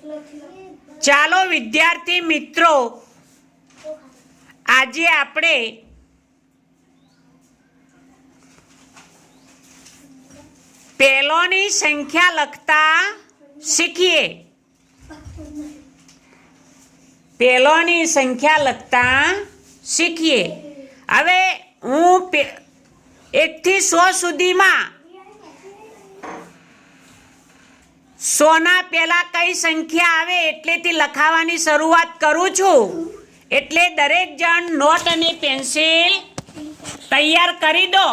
ચાલો વિદ્યાર્થી મિત્રો, આજે આપણે પેલોની સંખ્યા લખતા શીખીએ। પેલોની સંખ્યા લખતા શીખીએ। હવે હું 1 થી 100 સુધીમાં 100 ના પહેલા કઈ સંખ્યા આવે એટલેથી લખાવાની શરૂઆત કરું છું। એટલે દરેક જણ નોટ અને પેન્સિલ તૈયાર કરી દો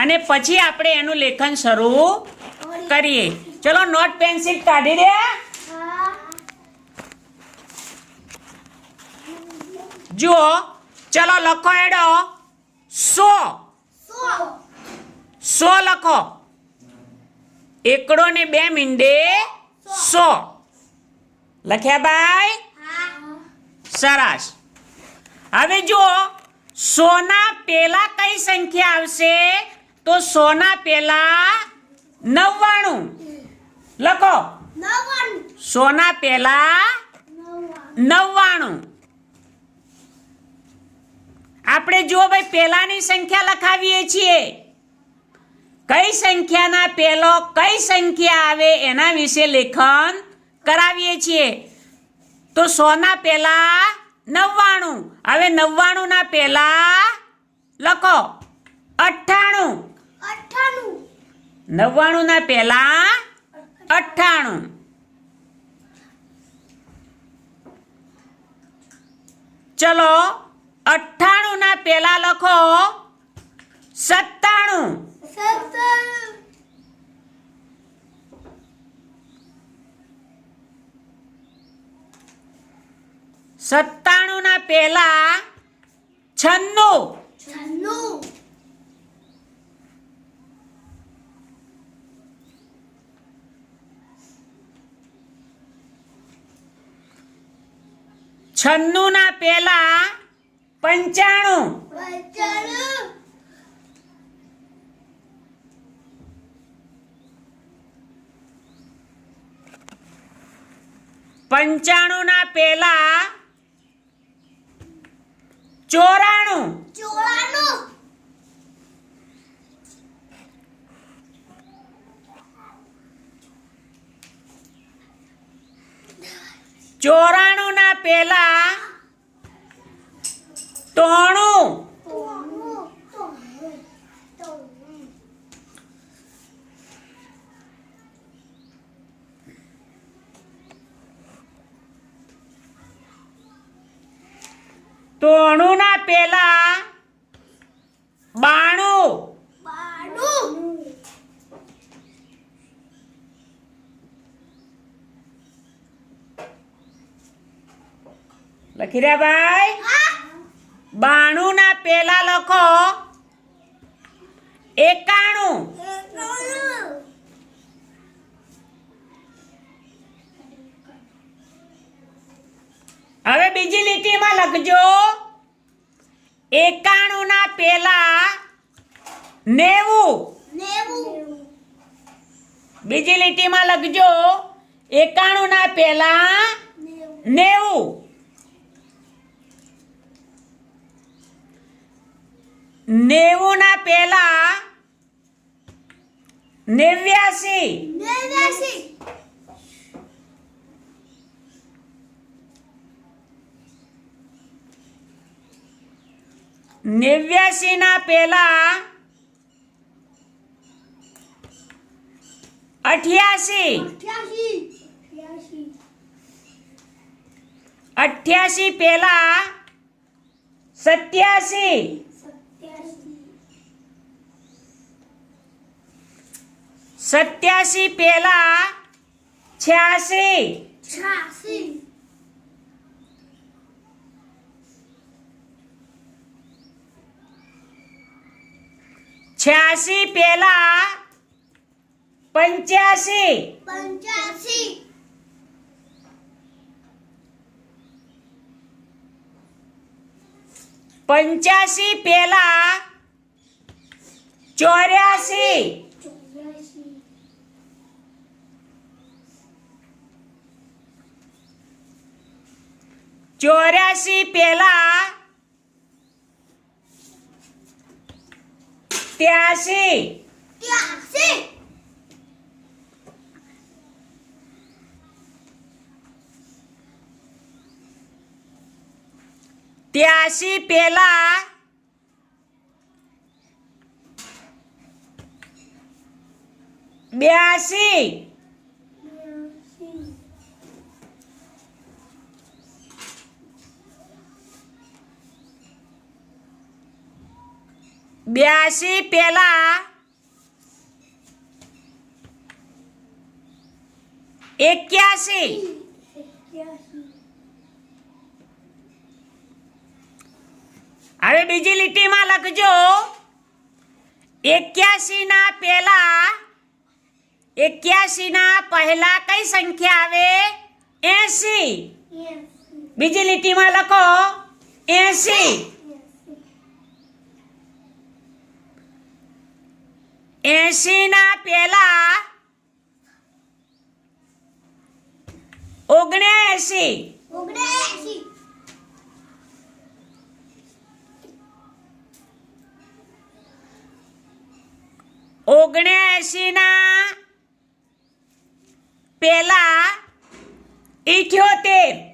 અને પછી આપણે એનું લેખન શરૂ કરીએ। ચલો નોટ પેન્સિલ કાઢી દે। જુઓ, ચલો લખો એડો 100 લખો। 1 ને 2 મીંડે 100 લખ્યા ભાઈ? સરસ। હવે જુઓ, 100 ના પહેલા કઈ સંખ્યા આવશે? તો 100 ના પહેલા 99 લખો। 100 ના પહેલા 99। આપણે જુઓ ભાઈ, પહેલાની સંખ્યા લખાવીએ છીએ। કઈ સંખ્યાના પહેલો કઈ સંખ્યા આવે એના વિશે લેખન કરાવીએ છીએ। તો 100 ના પહેલા 99। હવે 99 ના પહેલા લખો 98। 99 ના પહેલા 98। ચલો 98 ના પહેલા લખો 97। સત્તાણું ના પહેલા 96। 96 ના પહેલા 95। 95 ના પહેલા 94। 94 ના પહેલા 93। 93 ના પહેલા 92। લખી રહ્યા ભાઈ? 92 ના પહેલા લખો 91। હવે બીજી લીટીમાં લખજો 91 ના પહેલા 90। બીજી લીટીમાં લખજો 91 ના પહેલા 90। 90 ના પહેલા 89। 89 ના પહેલા 88। 88 પહેલા 87। 87 પહેલા 86। 86 પહેલા 85। 85 પહેલા 84। 84 84 પહેલા 83 83 પહેલા 82 82 પહેલા 81 હવે બીજી લીટીમાં લખજો 81 ના પહેલા 81 ના પહેલા કઈ સંખ્યા આવે 80 બીજી લીટીમાં લખો 80 80 ના પહેલા 79 79 ના પહેલા 78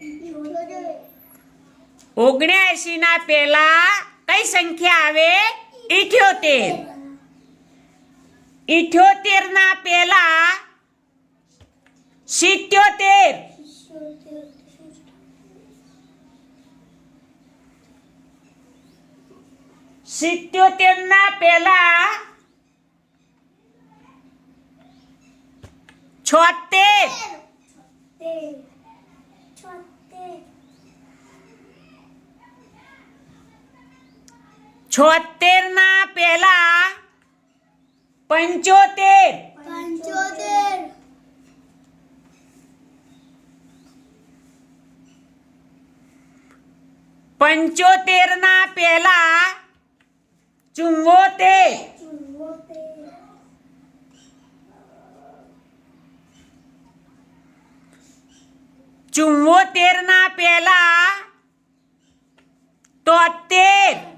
79 ના પહેલા કઈ સંખ્યા આવે 78 78 ના પહેલા 77 77 ના પહેલા 76 76 ના પહેલા 75 75 ના પહેલા 74 74 ના પહેલા 73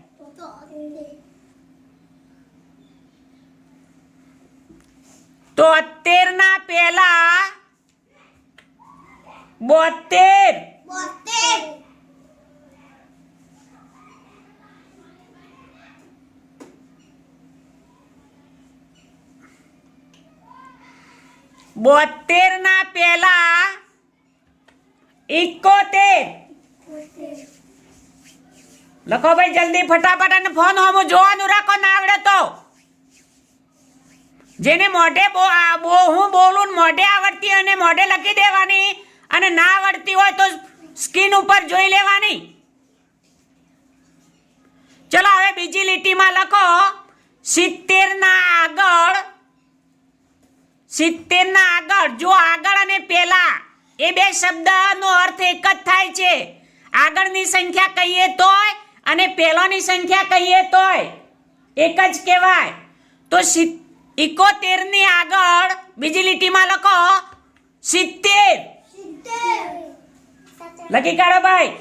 73 ના પહેલા 72 72 ના પહેલા 71 લખો ભાઈ જલ્દી ફટાફટ અને ફોન હોમો જોવાનું રાખો ના આવડે તો જેને મોઢે હું બોલું મોઢે આવડતી અને મોઢે લખી દેવાની અને ના આવડતી હોય તો સ્ક્રીન ઉપર જોઈ લેવાની ચલો હવે બીજી લીટીમાં લખો 70 ના આગળ જો આગળ અને પહેલા એ બે શબ્દનો અર્થ એક જ થાય છે આગળની સંખ્યા કહીએ તોય અને પહેલાની સંખ્યા કહીએ તોય એક જ કહેવાય તો 71 ની આગળ બીજી લીટીમાં લખો 70 લખી કાઢો ભાઈ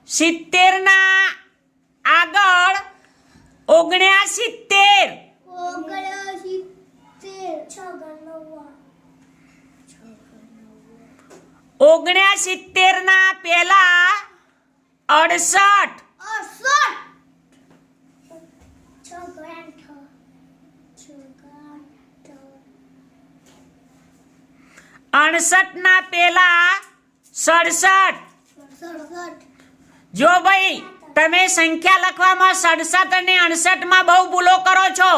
70 ના આગળ 69 69 ના પહેલા 68 68 ના પહેલા 67 જો ભાઈ તમે સંખ્યા લખવામાં 67 અને 68 માં બહુ ભૂલો કરો છો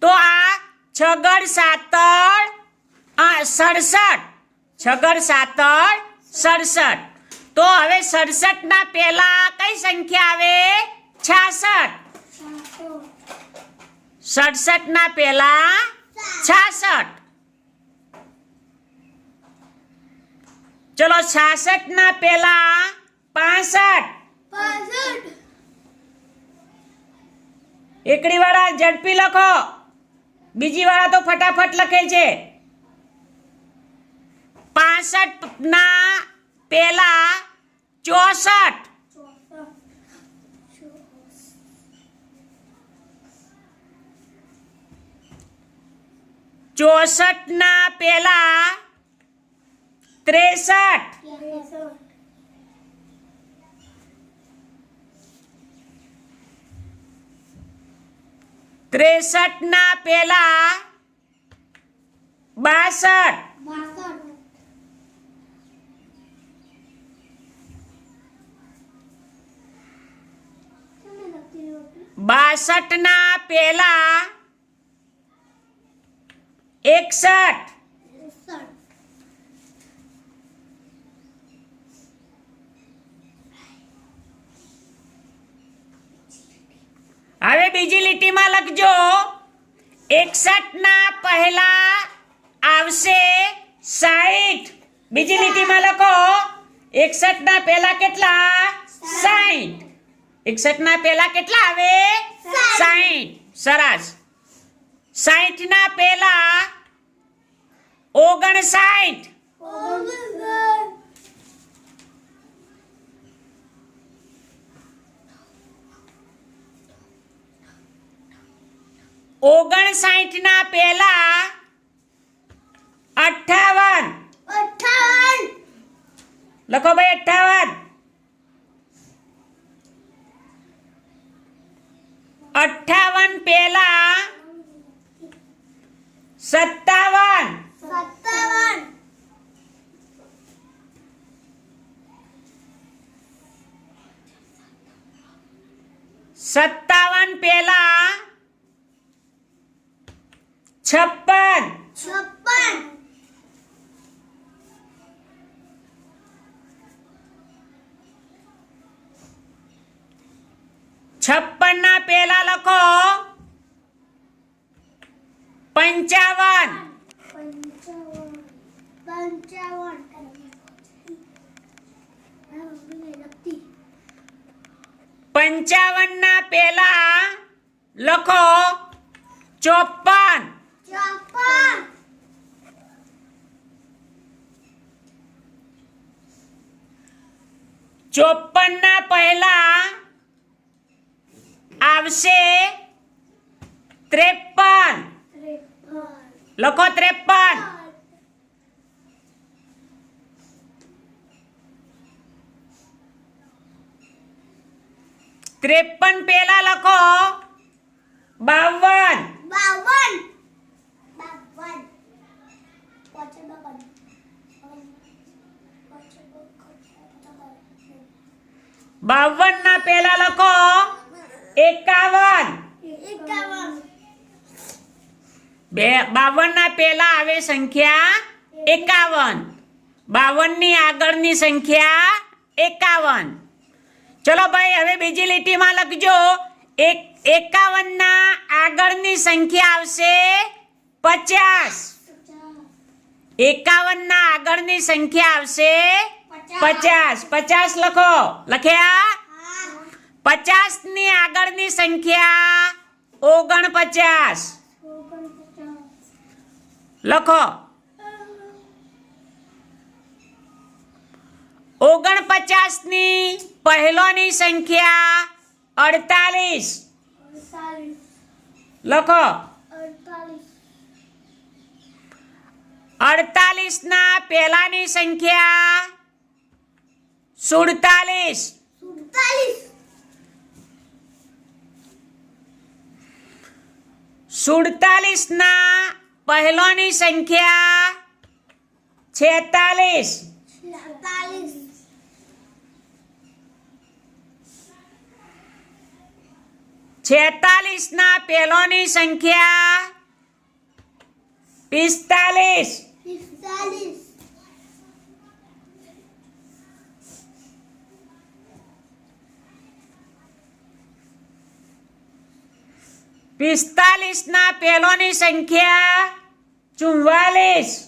તો આ 6 7 67 તો હવે 67 ના પહેલા કઈ સંખ્યા આવે 66 67 ના પહેલા 66 ચલો 66 ના પહેલા 65 એકડી વાળા ઝડપી લખો બીજી વાળા તો ફટાફટ લખે છે 62 ના પેલા 64. 64 ના પેલા 63. 63 ના પેલા 62. 62 ના પેલા 61. હવે બીજી લીટીમાં લખજો 61 ના પહેલા આવશે 60. બીજી લીટીમાં લખો 61 ના પહેલા કેટલા? 60. 61 ના પહેલા કેટલા આવે? 60. સરસ. 60 ના પહેલા 59. 59 ના પહેલા 58. લખો ભાઈ 58. 58 પહેલા 57. 57 પહેલા 56. 56 ના પહેલા લખો 55. 55 ના પહેલા લખો 54. 54 ના પહેલા આવશે 53. લખો 53. 53 પહેલા લખો 52. 52 ના પહેલા લખો 51. 52 ના પહેલા આવે સંખ્યા 51. 52 ની આગળની સંખ્યા 51. ચલો ભાઈ હવે બીજી લીટીમાં લખજો 51 ના આગળની સંખ્યા આવશે 50. 51 ના આગળની સંખ્યા આવશે 50. 50 લખો. લખ્યા? 50 ની આગળની સંખ્યા 49. લખો 49 ની પહેલોની સંખ્યા 48. લખો 48 ના પહેલાની સંખ્યા 47. 47 ના પહેલોની સંખ્યા 46. 46 ના પહેલોની સંખ્યા 45. 45 ના પહેલોની સંખ્યા 44.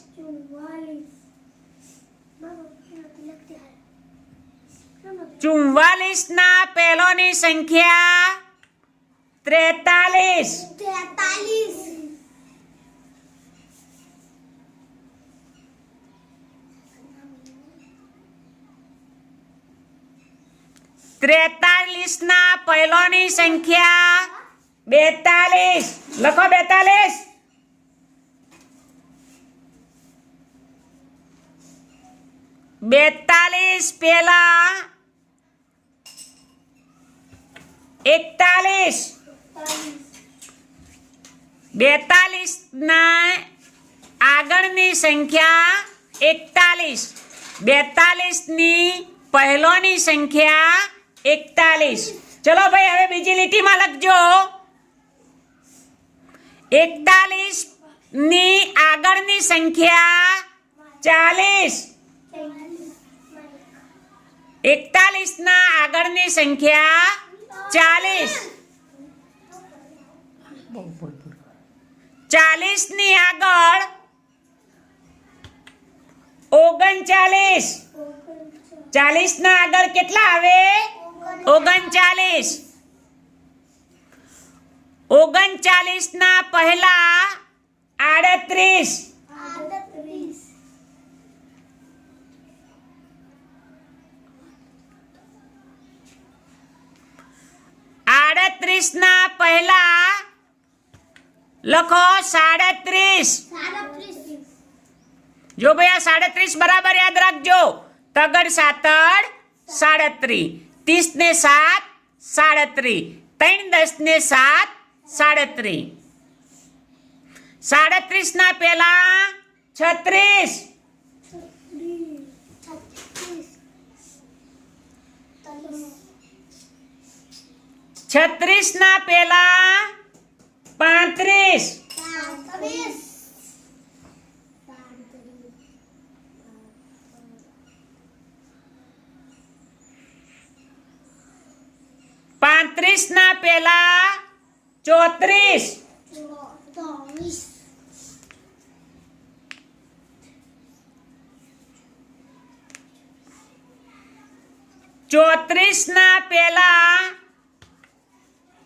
44 ના પહેલોની સંખ્યા 43. 43 ના પહેલોની સંખ્યા 42. લખો 42. 42 પહેલા 41. 42 ના આગળની સંખ્યા 41. 42 ની પહેલોની સંખ્યા 41. ચલો ભાઈ હવે બીજી લીટીમાં લખજો. 41 ની આગળની સંખ્યા 40. 41 ના આગળની સંખ્યા 40. 40 ની આગળ 39. 40 ના આગળ કેટલા આવે? 39. 39 ના પહેલા 38. 38 ના પહેલા લખો 37. જો ભાઈ આ 37 બરાબર યાદ રાખજો. તગડ સાતડ 37. 30 ને 7 37. 3 10 ને 7 37. 37 ના પહેલા 36. 36 ના પહેલા 35. 35 ના પહેલા 34. 34 ના પહેલા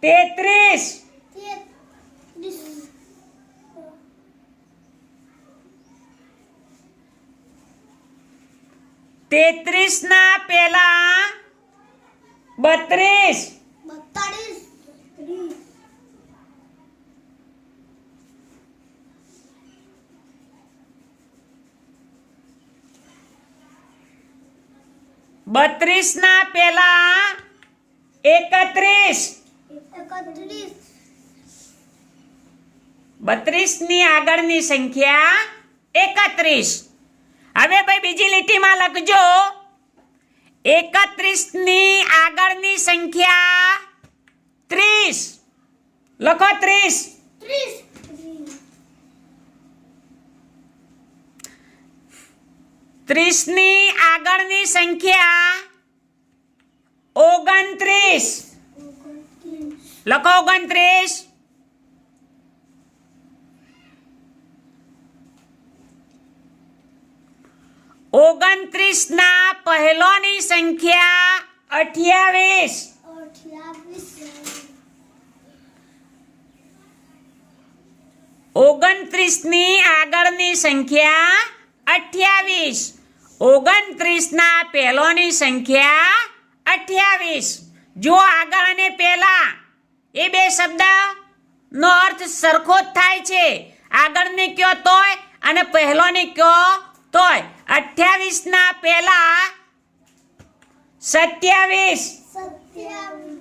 33. 33 ના પહેલા 32. 32 ના પહેલા 31. 32 ની આગળની સંખ્યા 31. હવે ભાઈ બીજી લીટીમાં લખજો. 31 ની આગળની સંખ્યા 30. લખો 30. 30 ની આગળની સંખ્યા 29. લખો 29. 29 ના પહેલોની સંખ્યા 28. 29 ની આગળની સંખ્યા 28. 29 ના પહેલોની સંખ્યા 28. જો આગળ અને પહેલા એ બે શબ્દ નો અર્થ સરખો જ થાય છે. આગળને કયો તોય અને પહેલોને કયો તોય. 28 ના પહેલા 27.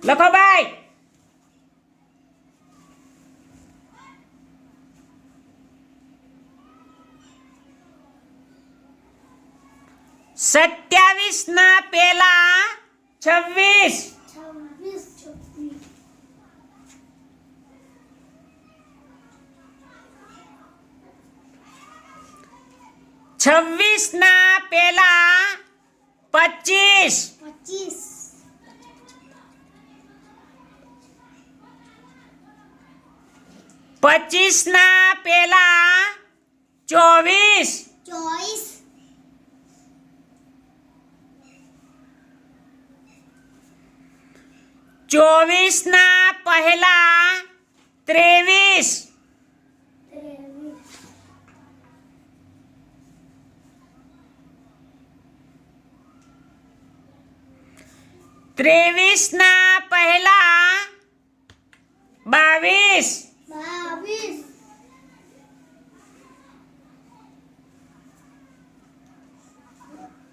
લખો ભાઈ. 27 ના પહેલા 26. 26 ના પહેલા 25. 25 ના પહેલા 24. 24 ના પહેલા 23. 23 23 ના પહેલા 22.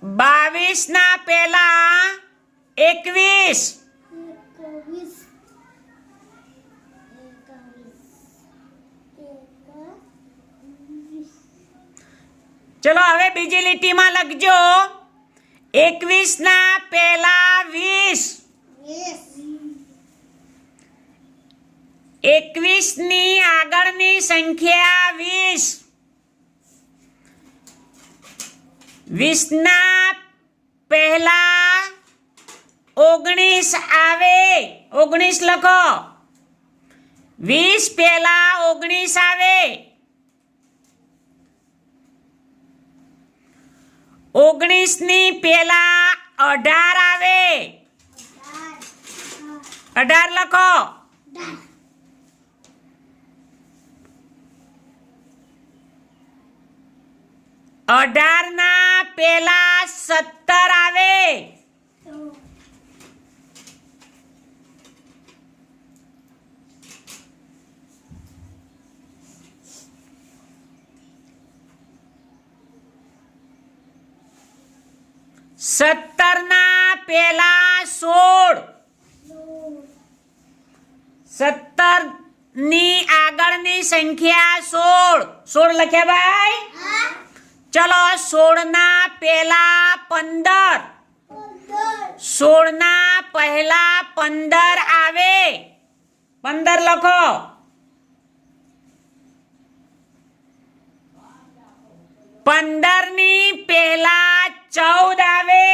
22 ના પહેલા 21. ચલો હવે બીજી લીટીમાં લખજો 21 ના પહેલા 20. 21 ની આગળની સંખ્યા 20. 20 ના પહેલા 19 આવે. 19 લખો. 20 પહેલા 19 આવે. 19 ની પહેલા 18 આવે. 18 લખો. 18 ના પહેલા 17 આવે. 17 ના પહેલા 16. 17 ની આગળની સંખ્યા 16. 16 લખ્યા ભાઈ? ચલો 16 ના પહેલા 15. 16 ના પહેલા 15 આવે. 15 લખો. 15 ની પહેલા 14 આવે.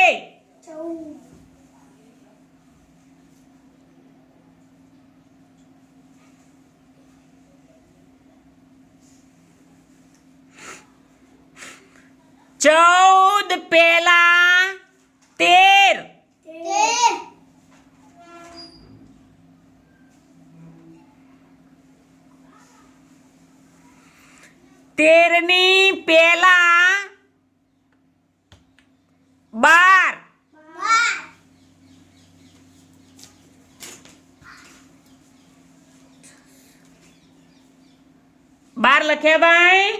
14 પહેલા 13. 13 ની પહેલા 12. 12 લખ્યા ભાઈ?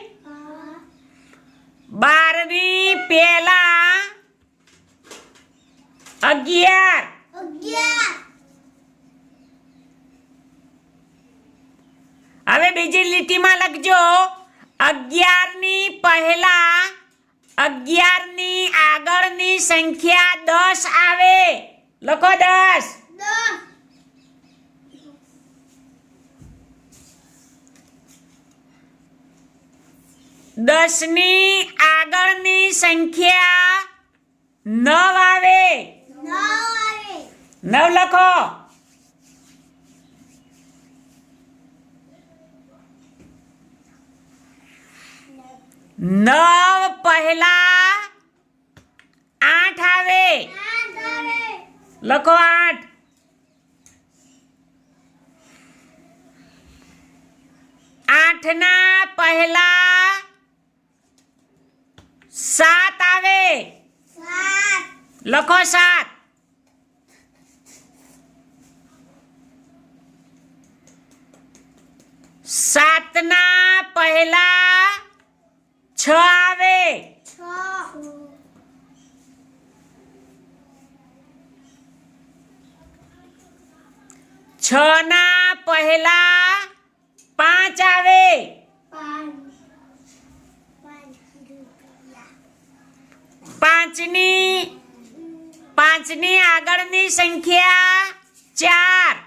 12 ની પહેલા 11. હવે બીજી લીટીમાં લખજો 11 ની પહેલા 11 ની આગળની સંખ્યા 10 આવે. લખો 10. 10 ની આગળની સંખ્યા 9 આવે. 9 લખો. 9 પહેલા 8 આવે. લખો 8. 8 ના પહેલા 7 આવે. લખો 7. 7 ના પહેલા 6 આવે. 6 ના પહેલા 5 આવે. 5 ની આગળની સંખ્યા 4.